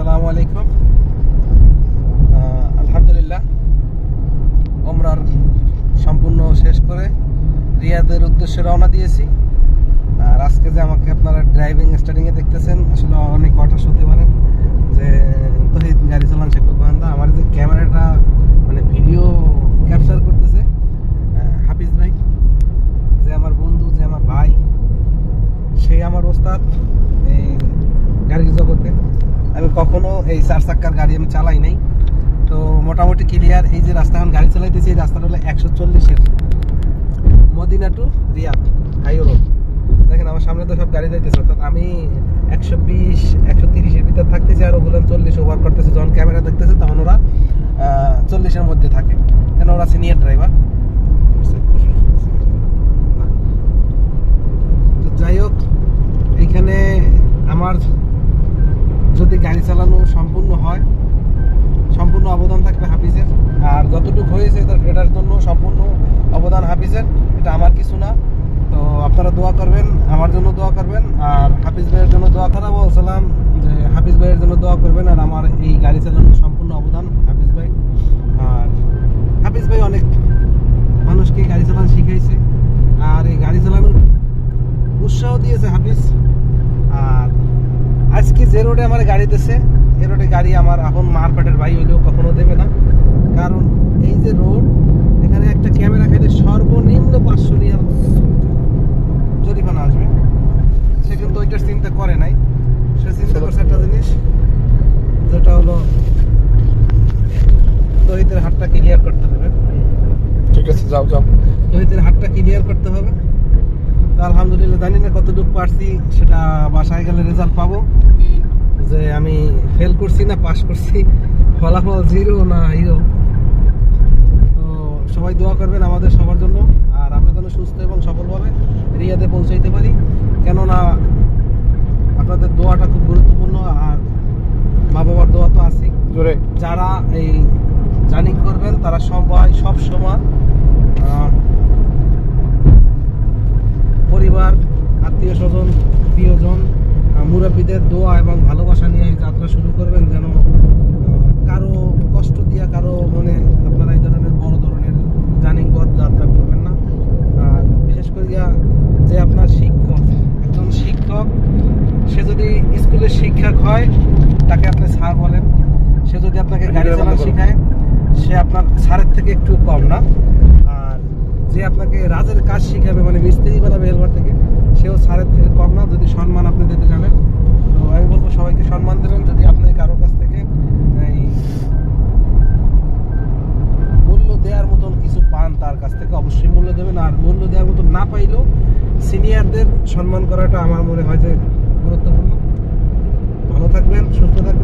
আসসালামু আলাইকুম। আলহামদুলিল্লাহ ওমরার সম্পূর্ণ শেষ করে রিয়াদের উদ্দেশ্যে রওনা দিয়েছি। আর আজকে যে আমাকে আপনারা ড্রাইভিং স্টার্টিংয়ে দেখতেছেন, আসলে অনেক হতাশ হতে পারেন যে তহিদ গাড়ি চালান শেখুক বান্দা। আমার যে ক্যামেরাটা মানে ভিডিও ক্যাপচার করতেছে হাফিজ ভাই, যে আমার বন্ধু, যে আমার ভাই, সেই আমার ওস্তাদ এই গাড়ির জগতে। আমি কখনো এই 4 চাক্কার গাড়ি আমি চালাই নাই, তো মোটামুটি ক্লিয়ার। এই যে রাস্তা এখন গাড়ি চালাইতেছি, এই রাস্তাটা হলো 140-এর Medina to Riyadh high road. দেখেন আমার সামনে তো সব গাড়ি যাইতেছে, অর্থাৎ আমি 120-130-এর ভিতর থাকতেছি, আর ওগুলো 40 ওভার করতেছে। যখন ক্যামেরা দেখতেছে তখন ওরা 40-এর মধ্যে থাকে, কেন ওরা সিনিয়র ড্রাইভার। তো যাই হোক, এইখানে আমার যদি গাড়ি চালানো সম্পূর্ণ হয়, সম্পূর্ণ অবদান থাকবে হাফিজের। আর যতটুকু হয়েছে এটার জন্য সম্পূর্ণ অবদান হাফিজের, এটা আমার কিছু না। তো আপনারা দোয়া করবেন, আমার জন্য দোয়া করবেন, আর হাফিজ ভাইয়ের জন্য দোয়া করা বলছিলাম যে হাফিজ ভাইয়ের জন্য দোয়া করবেন। আর আমার এই গাড়ি চালানোর সম্পূর্ণ অবদান হাফিজ ভাই। আর হাফিজ ভাই অনেক মানুষকে গাড়ি চালানো শিখাইছে, আর এই গাড়ি চালানোর উৎসাহ দিয়েছে হাফিজ। আর আজকে যে রোডে আমার গাড়ি দিচ্ছে, এই রোডে গাড়ি আমার এখন মারপেটের ভাই হইলেও কখনো দেবে না। কারণ এই যে রোড, এখানে একটা ক্যামেরা খাইতে সর্বনিম্ন 500 রিয়াল জরিমানা আসবে। সে কিন্তু ওইটার চিন্তা করে নাই, সে চিন্তা করছে একটা জিনিস, যেটা হলো তহিদের হাটটা ক্লিয়ার করতে হবে। ঠিক আছে, যাও যাও, তহিদের হাটটা ক্লিয়ার করতে হবে। তো আলহামদুলিল্লাহ, জানি না কতটুকু পারছি, সেটা বাসায় গেলে রেজাল্ট পাবো যে আমি ফেল করছি না পাস করছি, ফলাফল 0 না হিরো। তো সবাই দোয়া করবেন আমাদের সবার জন্য, আর আমরা যেন সুস্থ এবং সফলভাবে রিয়াদে পৌঁছাইতে পারি। কেননা আপনাদের দোয়াটা খুব গুরুত্বপূর্ণ, আর মা বাবার দোয়া তো আছেই। যারা এই জার্নি করবেন তারা সবাই সব সময় পরিবার, আত্মীয় স্বজন, প্রিয়জন, মুরব্বীদের দোয়া এবং ভালোবাসা নিয়ে যাত্রা শুরু করবেন। যেন কারো কষ্ট দিয়া, কারো মনে আপনারা এই ধরনের বড় ধরনের জার্নি পথ যাত্রা করবেন না। আর বিশেষ করে যে আপনার শিক্ষক, একজন শিক্ষক, সে যদি স্কুলের শিক্ষক হয় তাকে আপনি স্যার বলেন। সে যদি আপনাকে গাড়ি চালানো শেখায়, সে আপনার স্যারের থেকে একটু কম না। আর যে আপনাকে রাজের কাজ শিখাবে, মানে মিস্ত্রি বানাবে হেলপার থেকে, সেও স্যারের থেকে কম না, যদি সম্মান আপনি দিতে জানেন। তো আমি বলবো সবাইকে সম্মান দেবেন। যদি আপনি কারো কাছ থেকে এই মূল্য দেওয়ার মতন কিছু পান, তার কাছ থেকে অবশ্যই মূল্য দেবেন। আর মূল্য দেওয়ার মতন না পাইলেও সিনিয়রদের সম্মান করাটা আমার মনে হয় যে গুরুত্বপূর্ণ। ভালো থাকবেন, সুস্থ থাকবেন।